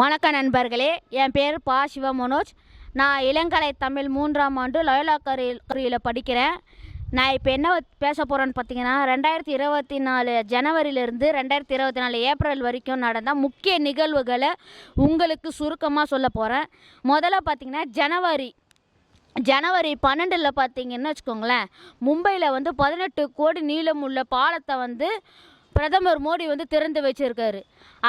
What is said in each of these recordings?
வணக்கம் நண்பர்களே, என் பேர் பா சிவ மனோஜ். நான் இளங்கலை தமிழ் 3ஆம் ஆண்டு லயோலா கல்லூரியில் படிக்கிறேன். நான் இப்போ என்ன பேச போகிறேன்னு பார்த்தீங்கன்னா, 2024 ஜனவரியிலேருந்து 2024 ஏப்ரல் வரைக்கும் நடந்த முக்கிய நிகழ்வுகளை உங்களுக்கு சுருக்கமாக சொல்ல போகிறேன். முதல்ல பார்த்தீங்கன்னா ஜனவரி 12 பார்த்தீங்கன்னு வச்சுக்கோங்களேன், மும்பையில் 18 கோடி நீளம் உள்ள பாலத்தை பிரதமர் மோடி திறந்து வச்சுருக்காரு.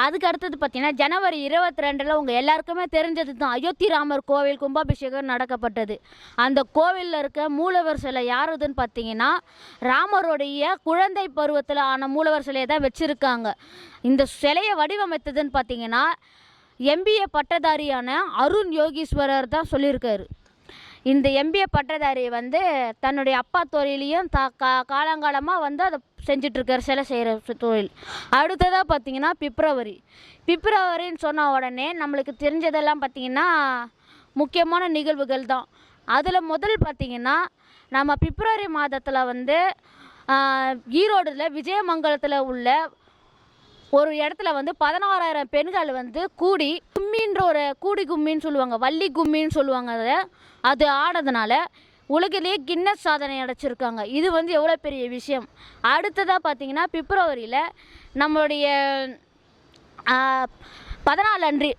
அதுக்கு அடுத்தது பார்த்தீங்கன்னா, ஜனவரி 22 உங்கள் எல்லாருக்குமே தெரிஞ்சது தான், அயோத்தி ராமர் கோவில் கும்பாபிஷேகம் நடக்கப்பட்டது. அந்த கோவிலில் இருக்க மூலவர் சிலை யாருதுன்னு பார்த்தீங்கன்னா, ராமருடைய குழந்தை பருவத்தில் ஆன மூலவர் சிலையை தான் வச்சுருக்காங்க. இந்த சிலையை வடிவமைத்ததுன்னு பார்த்தீங்கன்னா, MBA பட்டதாரியான அருண் யோகீஸ்வரர் தான் சொல்லியிருக்காரு. இந்த MBA பட்டதாரி தன்னுடைய அப்பா தொழிலையும் காலங்காலமாக அதை செஞ்சிட்ருக்கார், சிலை செய்கிற தொழில். அடுத்ததாக பார்த்தீங்கன்னா பிப்ரவரின்னு சொன்ன உடனே நம்மளுக்கு தெரிஞ்சதெல்லாம் பார்த்தீங்கன்னா முக்கியமான நிகழ்வுகள் தான். அதில் முதல் பார்த்தீங்கன்னா, நம்ம பிப்ரவரி மாதத்தில் ஈரோடில் விஜயமங்கலத்தில் உள்ள ஒரு இடத்துல 16,000 பெண்கள் கூடி கும்மின்ற ஒரு கும்மின்னு சொல்லுவாங்க, வள்ளி கும்மின்னு சொல்லுவாங்க. அது ஆனதுனால உலகிலேயே கின்னஸ் சாதனை அடைச்சிருக்காங்க. இது எவ்வளோ பெரிய விஷயம். அடுத்ததாக பார்த்தீங்கன்னா, பிப்ரவரியில் நம்மளுடைய 14 அன்று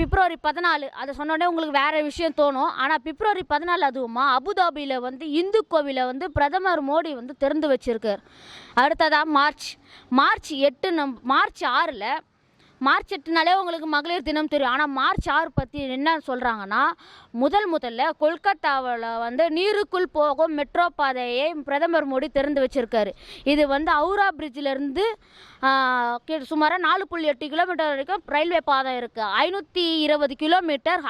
பிப்ரவரி 14 அதை சொன்னோடனே உங்களுக்கு வேறு விஷயம் தோணும். ஆனால் பிப்ரவரி 14 அதுவுமா அபுதாபியில் இந்து கோவிலை பிரதமர் மோடி திறந்து வச்சுருக்கார். அடுத்ததாக மார்ச் 6 மார்ச் 8 உங்களுக்கு மகளிர் தினம் தெரியும். ஆனால் மார்ச் 6 பற்றி என்ன சொல்கிறாங்கன்னா, முதல்ல கொல்கத்தாவில் நீருக்குள் போகும் மெட்ரோ பாதையை பிரதமர் மோடி திறந்து வச்சுருக்காரு. இது ஹவுரா பிரிட்ஜிலேருந்து சுமார் 4.8 கிலோமீட்டர் வரைக்கும் ரயில்வே பாதை இருக்குது. 520 கிலோமீட்டர்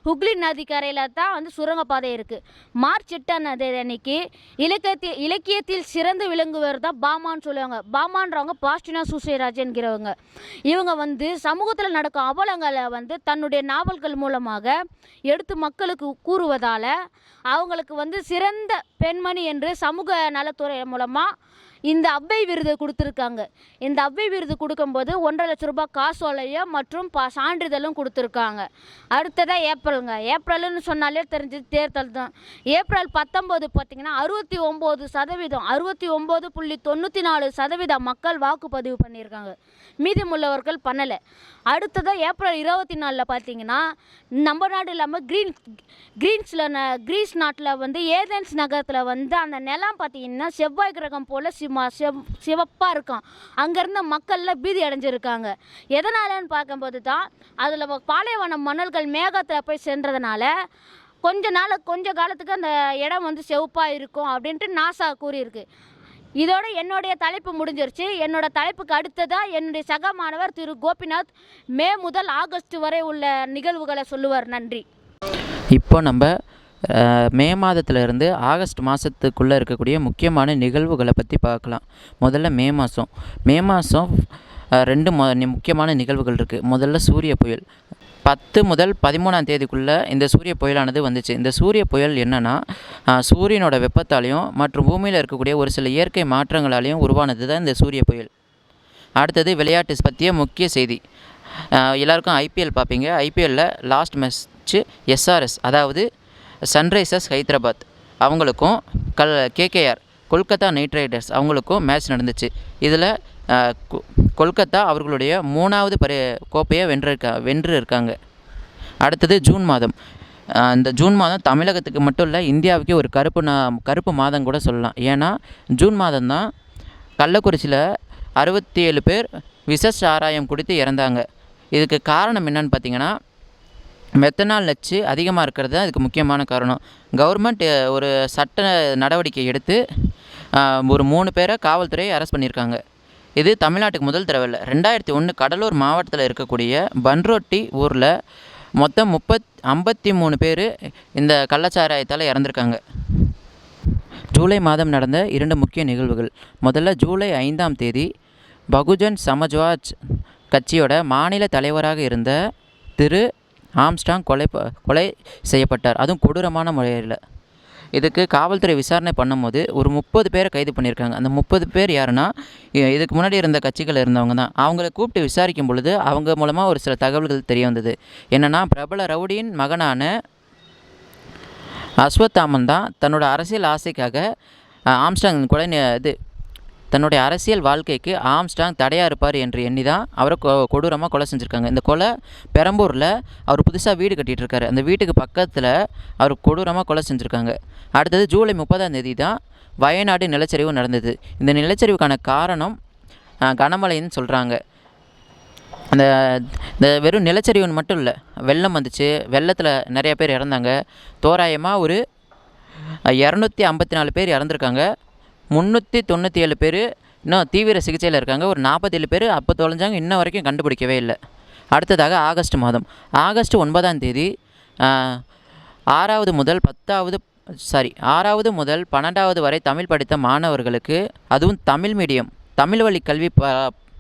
ஹுக்ளி நதிக்கரையில் தான் சுரங்கப்பாதை இருக்குது. மார்ச் 8 அன்னைக்கு இலக்கியத்தில் சிறந்து விளங்குவர் தான் பாமான்னு சொல்லுவாங்க. பாமான்றவங்க பாஸ்டினா சுசேராஜன்கிறவங்க. இவங்க சமூகத்தில் நடக்கும் அவலங்களை தன்னுடைய நாவல்கள் மூலமாக எடுத்து மக்களுக்கு கூறுவதால் அவங்களுக்கு சிறந்த பெண்மணி என்று சமூக நலத்துறை மூலமாக இந்த அவ்வை விருது கொடுத்துருக்காங்க. இந்த அவ்வை விருது கொடுக்கும்போது 1.5 லட்ச ரூபாய் காசோலையும் மற்றும் சான்றிதழும் கொடுத்துருக்காங்க. அடுத்ததாக ஏப்ரல்னு சொன்னாலே தெரிஞ்சது தேர்தல் தான். ஏப்ரல் 19 பார்த்திங்கன்னா 69%, 69.94% மக்கள் வாக்குப்பதிவு பண்ணியிருக்காங்க. மீதி உள்ளவர்கள் பண்ணலை. அடுத்ததாக ஏப்ரல் 24 பார்த்தீங்கன்னா, நம்ம நாடு இல்லாமல் கிரீஸ் நாட்டில் ஏதென்ஸ் நகரத்தில் அந்த நிலம் பார்த்திங்கன்னா செவ்வாய் கிரகம் போல் சிவப்பாக இருக்கும். அங்கேருந்த மக்கள்லாம் பீதி அடைஞ்சிருக்காங்க. எதனாலன்னு பார்க்கும்போது தான், அதில் பாலைவன மணல்கள் மேகத்தில் போய் சென்றதுனால கொஞ்ச காலத்துக்கு அந்த இடம் செவப்பாக இருக்கும் அப்படின்ட்டு நாசா கூறியிருக்கு. இதோட என்னுடைய தலைப்பு முடிஞ்சிருச்சு. என்னோட தலைப்புக்கு அடுத்ததாக என்னுடைய சக மாணவர் திரு கோபிநாத் மே முதல் ஆகஸ்ட் வரை உள்ள நிகழ்வுகளை சொல்லுவார். நன்றி. இப்போ நம்ம மே மாதத்திலிருந்து ஆகஸ்ட் மாதத்துக்குள்ளே இருக்கக்கூடிய முக்கியமான நிகழ்வுகளை பற்றி பார்க்கலாம். முதல்ல மே மாதம் 2 முக்கியமான நிகழ்வுகள் இருக்குது. முதல்ல சூரிய புயல். 10 முதல் 13ஆம் தேதிக்குள்ளே இந்த சூரிய புயலானது வந்துச்சு. இந்த சூரிய புயல் என்னென்னா, சூரியனோட வெப்பத்தாலையும் மற்றும் பூமியில் இருக்கக்கூடிய ஒரு சில இயற்கை மாற்றங்களாலையும் உருவானது தான் இந்த சூரிய புயல். அடுத்தது விளையாட்டு பற்றிய முக்கிய செய்தி. எல்லாருக்கும் IPL பார்ப்பீங்க. IPLல லாஸ்ட் மேட்ச் SRS, அதாவது சன்ரைசர்ஸ் ஹைதராபாத் அவங்களுக்கும் KKR கொல்கத்தா நைட் ரைடர்ஸ் அவங்களுக்கும் மேட்ச் நடந்துச்சு. இதில் கொல்கத்தா அவர்களுடைய 3வது கோப்பையை வென்று இருக்காங்க. அடுத்தது ஜூன் மாதம். இந்த ஜூன் மாதம் தமிழகத்துக்கு மட்டும் இல்லை, இந்தியாவுக்கே ஒரு கருப்பு மாதம் கூட சொல்லலாம். ஏன்னா ஜூன் மாதம் தான் கள்ளக்குறிச்சியில் 67 பேர் விஷ சாராயம் குடித்து இறந்தாங்க. இதுக்கு காரணம் என்னன்னு பார்த்தீங்கன்னா, மெத்தனால் நச்சு அதிகமாக இருக்கிறது தான் இதுக்கு முக்கியமான காரணம். கவர்மெண்ட் ஒரு சட்ட நடவடிக்கை எடுத்து ஒரு 3 பேரை காவல்துறை அரெஸ்ட் பண்ணியிருக்காங்க. இது தமிழ்நாட்டுக்கு முதல் தடவை இல்லை. 2001 கடலூர் மாவட்டத்தில் இருக்கக்கூடிய பன்ரோட்டி ஊரில் மொத்தம் 53 பேர் இந்த கள்ளச்சாராயத்தால் இறந்துருக்காங்க. ஜூலை மாதம் நடந்த 2 முக்கிய நிகழ்வுகள். முதல்ல ஜூலை 5ஆம் தேதி பகுஜன் சமாஜ்வாத் கட்சியோட மாநில தலைவராக இருந்த திரு ஆம்ஸ்ட்ராங் கொலை செய்யப்பட்டார். அதுவும் கொடூரமான முறையில். இதுக்கு காவல்துறை விசாரணை பண்ணும்போது ஒரு 30 பேரை கைது பண்ணியிருக்காங்க. அந்த 30 பேர் யாருன்னா, இதுக்கு முன்னாடி இருந்த கட்சிகள் இருந்தவங்க தான். அவங்கள கூப்பிட்டு விசாரிக்கும் பொழுது அவங்க மூலமாக ஒரு சில தகவல்கள் தெரிய வந்தது. என்னென்னா, பிரபல ரவுடியின் மகனான அஸ்வத்தாமன் தான் தன்னோட அரசியல் ஆசைக்காக ஆம்ஸ்ட்ராங் தன்னுடைய அரசியல் வாழ்க்கைக்கு ஆம்ஸ்ட்ராங் தடையாக இருப்பார் என்று எண்ணி தான் அவரை கொடூரமாக கொலை செஞ்சுருக்காங்க. இந்த கொலை பெரம்பூரில் அவர் புதுசாக வீடு கட்டிகிட்டு இருக்காரு. அந்த வீட்டுக்கு பக்கத்தில் அவர் கொடூரமாக கொலை செஞ்சுருக்காங்க. அடுத்தது ஜூலை 30ஆம் தேதி தான் வயநாடு நிலச்சரிவு நடந்தது. இந்த நிலச்சரிவுக்கான காரணம் கனமழைன்னு சொல்கிறாங்க. அந்த இந்த வெறும் நிலச்சரிவுன்னு மட்டும் இல்லை, வெள்ளம் வந்துச்சு. வெள்ளத்தில் நிறைய பேர் இறந்தாங்க. தோராயமாக ஒரு 254 பேர் இறந்துருக்காங்க. 397 பேர் இன்னும் தீவிர சிகிச்சையில் இருக்காங்க. ஒரு 47 பேர் அப்போ தொலைஞ்சாங்க, இன்ன வரைக்கும் கண்டுபிடிக்கவே இல்லை. அடுத்ததாக ஆகஸ்ட் 9ஆம் தேதி 6வது முதல் 12வது வரை தமிழ் படித்த மாணவர்களுக்கு, அதுவும் தமிழ் மீடியம் தமிழ் வழி கல்வி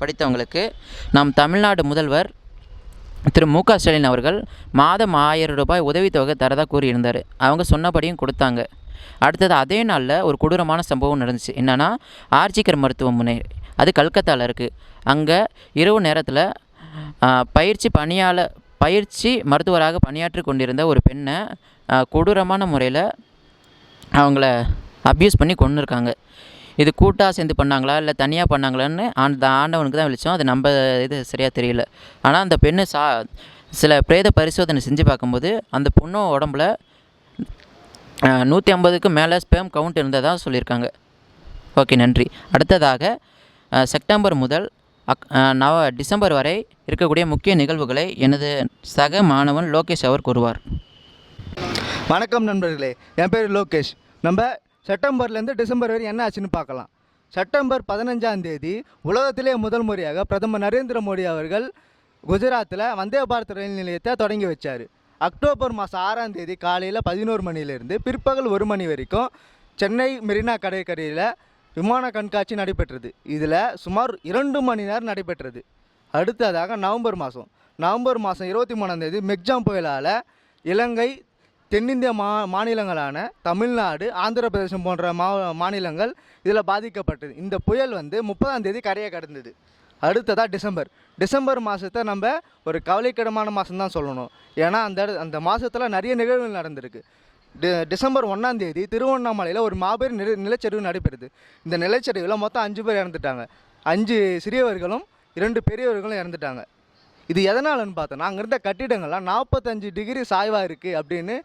படித்தவங்களுக்கு நம் தமிழ்நாடு முதல்வர் திரு மு.க. ஸ்டாலின் அவர்கள் மாதம் 1000 ரூபாய் உதவித்தொகை தரதாக கூறியிருந்தார். அவங்க சொன்னபடியும் கொடுத்தாங்க. அடுத்தது அதே நாளில் ஒரு கொடூரமான சம்பவம் நடந்துச்சு. என்னென்னா, ஆர்ஜிகர் மருத்துவமனை, அது கல்கத்தாவில் இருக்குது. அங்கே இரவு நேரத்தில் பயிற்சி மருத்துவராக பணியாற்றி கொண்டிருந்த ஒரு பெண்ணை கொடூரமான முறையில் அவங்கள அப்யூஸ் பண்ணி கொன்னுருக்காங்க. இது கூட்டாக சேர்ந்து பண்ணாங்களா இல்லை தனியாக பண்ணாங்களான்னு ஆண்டவனுக்கு தான் வெளிச்சம். அது நம்ம இது சரியாக தெரியல. ஆனால் அந்த பெண்ணு சில பிரேத பரிசோதனை செஞ்சு பார்க்கும்போது அந்த பொண்ணு உடம்புல 150க்கு மேலே ஸ்பேம் கவுண்ட் இருந்ததாக சொல்லியிருக்காங்க. ஓகே, நன்றி. அடுத்ததாக செப்டம்பர் முதல் டிசம்பர் வரை இருக்கக்கூடிய முக்கிய நிகழ்வுகளை எனது சக மாணவன் லோகேஷ் அவர் கூறுவார். வணக்கம் நண்பர்களே, என் பேர் லோகேஷ். நம்ம செப்டம்பர்லேருந்து டிசம்பர் வரை என்ன ஆச்சுன்னு பார்க்கலாம். செப்டம்பர் 15ஆம் தேதி உலகத்திலே முதல் முறையாக பிரதமர் நரேந்திர மோடி அவர்கள் குஜராத்தில் வந்தே பாரத் ரயில் நிலையத்தை தொடங்கி வச்சார். அக்டோபர் மாதம் 6ஆம் தேதி காலையில் 11 மணிலேருந்து பிற்பகல் 1 மணி வரைக்கும் சென்னை மெரினா கடற்கரையில் விமான கண்காட்சி நடைபெற்றது. இதில் சுமார் 2 மணி நேரம் நடைபெற்றது. அடுத்ததாக நவம்பர் மாதம் 23ஆம் தேதி மெக்ஜாம் புயலால் இலங்கை, தென்னிந்திய மாநிலங்களான தமிழ்நாடு, ஆந்திர பிரதேசம் போன்ற மாநிலங்கள் இதில் பாதிக்கப்பட்டது. இந்த புயல் 30ஆம் தேதி கரையை கடந்தது. அடுத்ததாக டிசம்பர் மாதத்தை நம்ம ஒரு கவலைக்கிடமான மாதம் தான் சொல்லணும். ஏன்னா அந்த மாதத்தில் நிறைய நிகழ்வுகள் நடந்திருக்கு. டிசம்பர் 1ஆம் தேதி திருவண்ணாமலையில் ஒரு மாபெரும் நிலச்சரிவு நடைபெறுது. இந்த நிலச்சரிவில் மொத்தம் 5 பேர் இறந்துட்டாங்க. 5 சிறியவர்களும் 2 பெரியவர்களும் இறந்துட்டாங்க. இது எதனாலன்னு பார்த்தோன்னா, அங்கே இருந்த கட்டிடங்கள்லாம் 45 டிகிரி சாய்வாக இருக்குது அப்படின்னு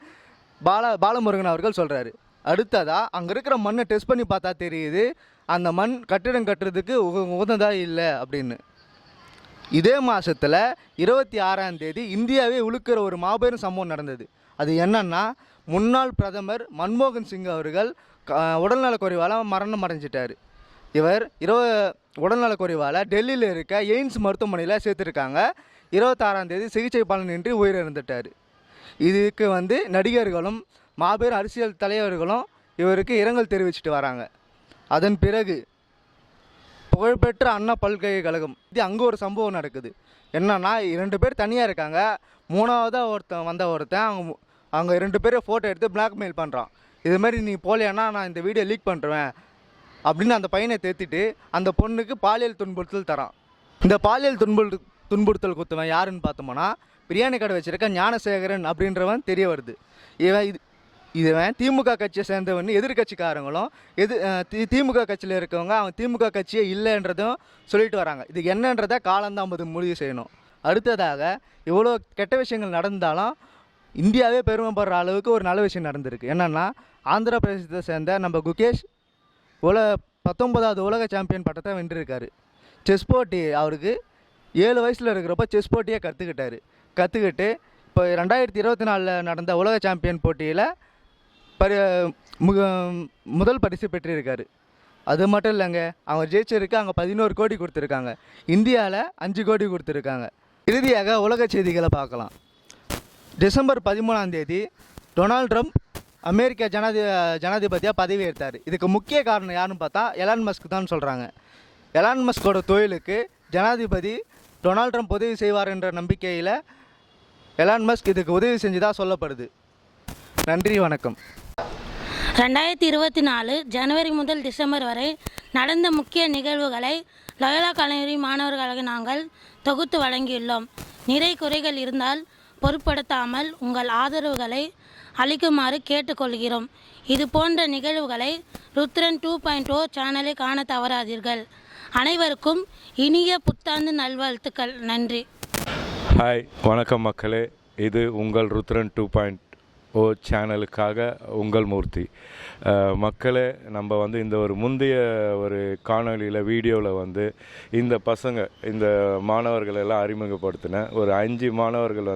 பாலமுருகன் அவர்கள் சொல்கிறாரு. அடுத்ததாக அங்கே இருக்கிற மண்ணை டெஸ்ட் பண்ணி பார்த்தா தெரியுது, அந்த மண் கட்டிடம் கட்டுறதுக்கு உகந்ததாக இல்லை அப்படின்னு. இதே மாதத்தில் 26ஆம் தேதி இந்தியாவே உழுக்கிற ஒரு மாபெரும் சம்பவம் நடந்தது. அது என்னன்னா, முன்னாள் பிரதமர் மன்மோகன் சிங் அவர்கள் உடல்நலக்குறைவால் மரணம் அடைஞ்சிட்டார். இவர் உடல்நலக்குறைவால் டெல்லியில் இருக்க எய்ம்ஸ் மருத்துவமனையில் சேர்த்துருக்காங்க. 26ஆம் தேதி சிகிச்சை பலனின்றி உயிரிழந்துட்டார். இதுக்கு நடிகர்களும் மாபெரும் அரசியல் தலைவர்களும் இவருக்கு இரங்கல் தெரிவிச்சுட்டு வராங்க. அதன் பிறகு புகழ்பெற்ற அண்ணா பல்கலைக்கழகம் அங்கே ஒரு சம்பவம் நடக்குது. என்னன்னா, 2 பேர் தனியாக இருக்காங்க. 3ஆவதாக ஒருத்தன் அவங்க 2 பேரும் ஃபோட்டோ எடுத்து பிளாக்மெயில் பண்ணுறான். இதுமாதிரி நீ போலையானா நான் இந்த வீடியோ லீக் பண்ணுறேன் அப்படின்னு அந்த பையனை தேத்திட்டு அந்த பொண்ணுக்கு பாலியல் துன்புறுத்தல் தரான். இந்த பாலியல் துன்புறுத்தல் குத்துவன் யாருன்னு பார்த்தோம்னா, பிரியாணி கடை வச்சுருக்க ஞானசேகரன் அப்படின்றவன் தெரிய வருது. இவன் திமுக கட்சியை சேர்ந்தவன். எதிர்கட்சிக்காரங்களும் திமுக கட்சியில் இருக்கவங்க அவன் திமுக கட்சியே இல்லைன்றதும் சொல்லிட்டு வராங்க. இது என்னன்றதை காலந்தான் முடிவு செய்யணும். அடுத்ததாக இவ்வளோ கெட்ட விஷயங்கள் நடந்தாலும் இந்தியாவே பெருமைப்படுற அளவுக்கு ஒரு நல்ல விஷயம் நடந்திருக்கு. என்னென்னா, ஆந்திர பிரதேசத்தை சேர்ந்த நம்ம குகேஷ் 19வது உலக சாம்பியன் பட்டத்தை வென்றிருக்காரு. செஸ் போட்டி அவருக்கு 7 வயசில் இருக்கிறப்ப செஸ் போட்டியை கற்றுக்கிட்டு இப்போ 2024 நடந்த உலக சாம்பியன் போட்டியில் முதல் பரிசு பெற்றிருக்காரு. அது மட்டும் இல்லைங்க, அவங்க ஜெயிச்சிருக்கு. அங்கே 11 கோடி கொடுத்துருக்காங்க. இந்தியாவில் 5 கோடி கொடுத்துருக்காங்க. இறுதியாக உலக செய்திகளை பார்க்கலாம். டிசம்பர் 13ஆம் தேதி டொனால்ட் ட்ரம்ப் அமெரிக்க ஜனாதிபதியாக பதவியேற்றார். இதுக்கு முக்கிய காரணம் யாருன்னு பார்த்தா எலான் மஸ்க் தான் சொல்கிறாங்க. எலான் மஸ்கோட தொழிலுக்கு ஜனாதிபதி டொனால்ட் ட்ரம்ப் உதவி செய்வார் என்ற நம்பிக்கையில் எலான் மஸ்க் இதுக்கு உதவி செஞ்சதாக சொல்லப்படுது. நன்றி, வணக்கம். 2024 ஜனவரி முதல் டிசம்பர் வரை நடந்த முக்கிய நிகழ்வுகளை லயோலா கல்லூரி மாணவர்களாக நாங்கள் தொகுத்து வழங்கியுள்ளோம். நிறை குறைகள் இருந்தால் பொருட்படுத்தாமல் உங்கள் ஆதரவுகளை அளிக்குமாறு கேட்டுக்கொள்கிறோம். இது போன்ற நிகழ்வுகளை ருத்ரன் 2.0 சேனலை காண தவறாதீர்கள். அனைவருக்கும் இனிய புத்தாண்டு நல்வாழ்த்துக்கள். நன்றி. ஹாய், வணக்கம் மக்களே. இது உங்கள் ருத்ரன் 2.0 சேனலுக்காக உங்கள் மூர்த்தி. மக்களே, நம்ம வந்து இந்த ஒரு முந்தைய ஒரு காணொலியில் வீடியோவில் இந்த பசங்க இந்த மாணவர்கள் எல்லாம் அறிமுகப்படுத்தினேன். ஒரு 5 மாணவர்கள்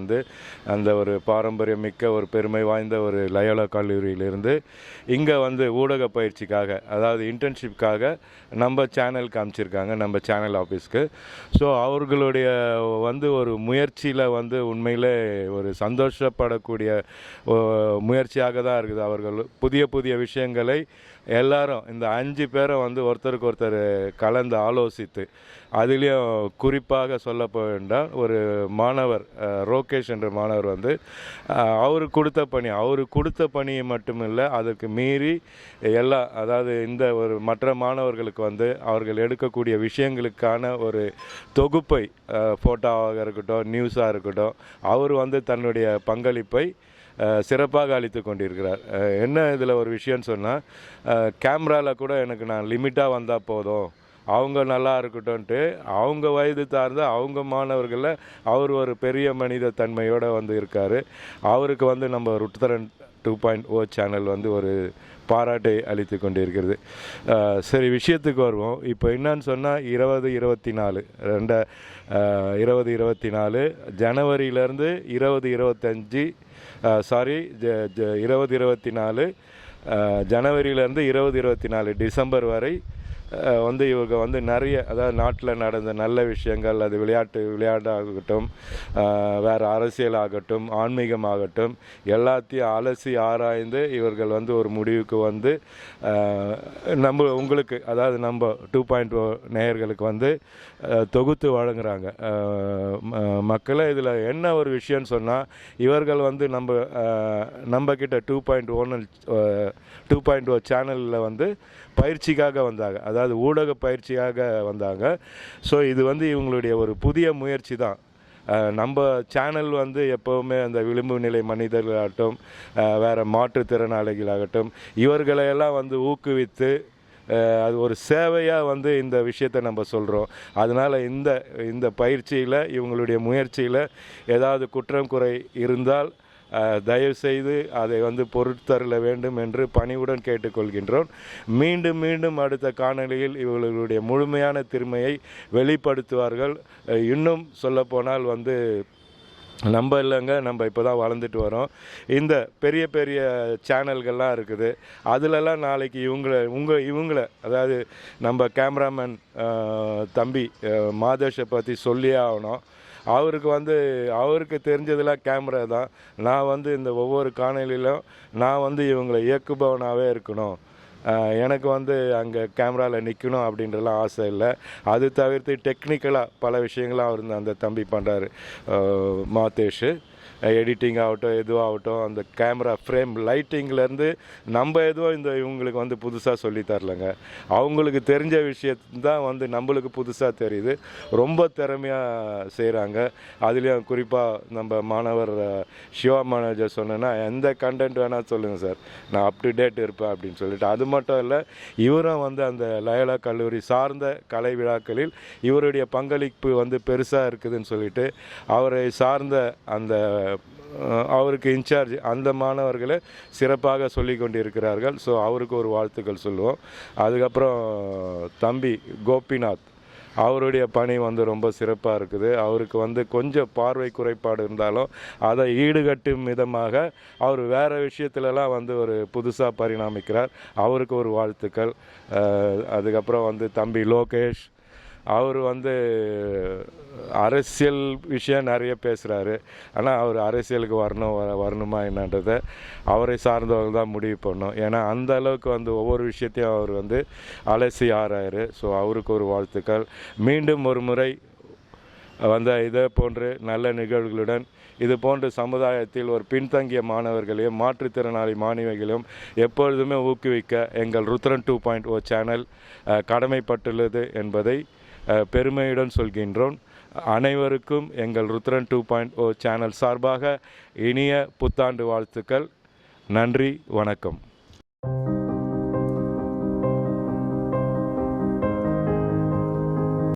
அந்த ஒரு பாரம்பரியம் மிக்க ஒரு பெருமை வாய்ந்த ஒரு லயோலா கல்லூரியிலிருந்து இங்கே ஊடக பயிற்சிக்காக, அதாவது இன்டர்ன்ஷிப்காக நம்ம சேனலுக்கு அமைச்சிருக்காங்க, நம்ம சேனல் ஆஃபீஸ்க்கு. ஸோ அவர்களுடைய ஒரு முயற்சியில் உண்மையிலே ஒரு சந்தோஷப்படக்கூடிய முயற்சியாக தான் இருக்குது. அவர்கள் புதிய புதிய விஷயங்களை எல்லாரும் இந்த 5 பேரை ஒருத்தருக்கு ஒருத்தர் கலந்து ஆலோசித்து, அதுலேயும் குறிப்பாக சொல்ல வேண்டாம், ஒரு மாணவர் ரோகேஷ் என்ற மாணவர் அவர் கொடுத்த பணியை மட்டுமில்லை, அதற்கு மீறி அதாவது இந்த ஒரு மற்ற மாணவர்களுக்கு அவர்கள் எடுக்கக்கூடிய விஷயங்களுக்கான ஒரு தொகுப்பை, ஃபோட்டோவாக இருக்கட்டும், நியூஸாக இருக்கட்டும், அவர் தன்னுடைய பங்களிப்பை சிறப்பாக அளித்து கொண்டிருக்கிறார். என்ன இதில் ஒரு விஷயம்னு சொன்னால், கேமராவில் கூட எனக்கு நான் லிமிட்டாக வந்தால் போதும், அவங்க நல்லா இருக்கட்டும்ன்ட்டு அவங்க வயது சார்ந்த அவங்க மாணவர்களில் அவர் ஒரு பெரிய மனித தன்மையோடு இருக்கார். அவருக்கு நம்ம ருத்ரன் 2.0 சேனல் ஒரு பாராட்டை அளித்து கொண்டிருக்கிறது. சரி, விஷயத்துக்கு வருவோம். இப்போ என்னன்னு சொன்னால் 2024 ஜனவரியிலேருந்து 2024 ஜனவரியிலேருந்து 2024 டிசம்பர் வரை இவங்க நிறைய, அதாவது நாட்டில் நடந்த நல்ல விஷயங்கள், அது விளையாட்டாகட்டும், வேறு அரசியலாகட்டும், ஆன்மீகமாகட்டும், எல்லாத்தையும் அலசி ஆராய்ந்து இவர்கள் ஒரு முடிவுக்கு உங்களுக்கு, அதாவது நம்ம 2.0 நேயர்களுக்கு தொகுத்து வழங்குறாங்க. மக்களை இதில் என்ன ஒரு விஷயம்னு சொன்னால், இவர்கள் நம்ம கிட்ட 2.0 சேனலில் பயிற்சிக்காக வந்தாங்க, அதாவது ஊடக பயிற்சியாக வந்தாங்க. ஸோ இது இவங்களுடைய ஒரு புதிய முயற்சி தான். நம்ம சேனல் எப்போவுமே அந்த விளிம்பு நிலை மனிதர்களாகட்டும், வேறு மாற்றுத்திறனாளிகளாகட்டும், இவர்களையெல்லாம் ஊக்குவித்து அது ஒரு சேவையாக இந்த விஷயத்தை நம்ம சொல்கிறோம். அதனால் இந்த பயிற்சியில், இவங்களுடைய முயற்சியில் ஏதாவது குற்றம் குறை இருந்தால் தயவுசெய்து அதை பொருட்தருள வேண்டும் என்று பணிவுடன் கேட்டுக்கொள்கின்றோம். மீண்டும் மீண்டும் அடுத்த காணொலியில் இவர்களுடைய முழுமையான திறமையை வெளிப்படுத்துவார்கள். இன்னும் சொல்லப்போனால் நம்ம இல்லைங்க, நம்ம இப்போ தான் வளர்ந்துட்டு வரோம். இந்த பெரிய பெரிய சேனல்கள்லாம் இருக்குது, அதிலெல்லாம் நாளைக்கு இவங்கள அதாவது நம்ம கேமராமேன் தம்பி மாதேஷை பற்றி சொல்லியே ஆகணும். அவருக்கு தெரிஞ்சதெல்லாம் கேமரா தான். நான் இந்த ஒவ்வொரு காணொலியிலும் நான் இவங்களை இயக்குபவனாகவே இருக்கணும், எனக்கு அங்கே கேமராவில் நிற்கணும் அப்படின்றலாம் ஆசை இல்லை. அது தவிர்த்து டெக்னிக்கலாக பல விஷயங்களாக அவர் அந்த தம்பி பண்ணுறாரு, மாதேஷ். எடிட்டிங் ஆகட்டும், எதுவாகட்டும், அந்த கேமரா ஃப்ரேம் லைட்டிங்லேருந்து நம்ம எதுவும் இவங்களுக்கு புதுசாக சொல்லி தரலைங்க. அவங்களுக்கு தெரிஞ்ச விஷயத்தான் நம்மளுக்கு புதுசாக தெரியுது. ரொம்ப திறமையாக செய்கிறாங்க. அதுலேயும் குறிப்பாக நம்ம மாணவர் சிவா மேனேஜர் சொன்னேன்னா, எந்த கண்டென்ட் வேணால் சொல்லுங்கள் சார், நான் அப் டு டேட் இருப்பேன் அப்படின்னு சொல்லிட்டு. அது மட்டும் இல்லை, இவரும் அந்த லயோலா கல்லூரி சார்ந்த கலை விழாக்களில் இவருடைய பங்களிப்பு பெருசாக இருக்குதுன்னு சொல்லிட்டு அவரை சார்ந்த அந்த அவருக்கு இன்சார்ஜ் அந்த மாணவர்களை சிறப்பாக சொல்லி கொண்டிருக்கிறார்கள். ஸோ அவருக்கு ஒரு வாழ்த்துக்கள் சொல்லுவோம். அதுக்கப்புறம் தம்பி கோபிநாத், அவருடைய பணி ரொம்ப சிறப்பாக இருக்குது. அவருக்கு கொஞ்சம் பார்வை குறைபாடு இருந்தாலும் அதை ஈடுகட்டும் விதமாக அவர் வேறு விஷயத்துலலாம் ஒரு புதுசாக பரிணாமிக்கிறார். அவருக்கு ஒரு வாழ்த்துக்கள். அதுக்கப்புறம் தம்பி லோகேஷ், அவர் அரசியல் விஷயம் நிறைய பேசுகிறாரு. ஆனால் அவர் அரசியலுக்கு வரணுமா என்னன்றதை அவரை சார்ந்தவர்கள் தான் முடிவு பண்ணணும். ஏன்னா அந்த அளவுக்கு ஒவ்வொரு விஷயத்தையும் அவர் அலசி ஆராயிரு. ஸோ அவருக்கு ஒரு வாழ்த்துக்கள். மீண்டும் ஒரு முறை வந்த இதே போன்று நல்ல நிகழ்வுகளுடன் இது போன்ற சமுதாயத்தில் ஒரு பின்தங்கிய மாணவர்களையும் மாற்றுத்திறனாளி மாணவிகளையும் எப்பொழுதுமே ஊக்குவிக்க எங்கள் ருத்ரன் 2.0 சேனல் கடமைப்பட்டுள்ளது என்பதை பெருமையுடன் சொல்கின்றோம். அனைவருக்கும் எங்கள் ருத்ரன் 2.0 சேனல் சார்பாக இனிய புத்தாண்டு வாழ்த்துக்கள். நன்றி, வணக்கம்.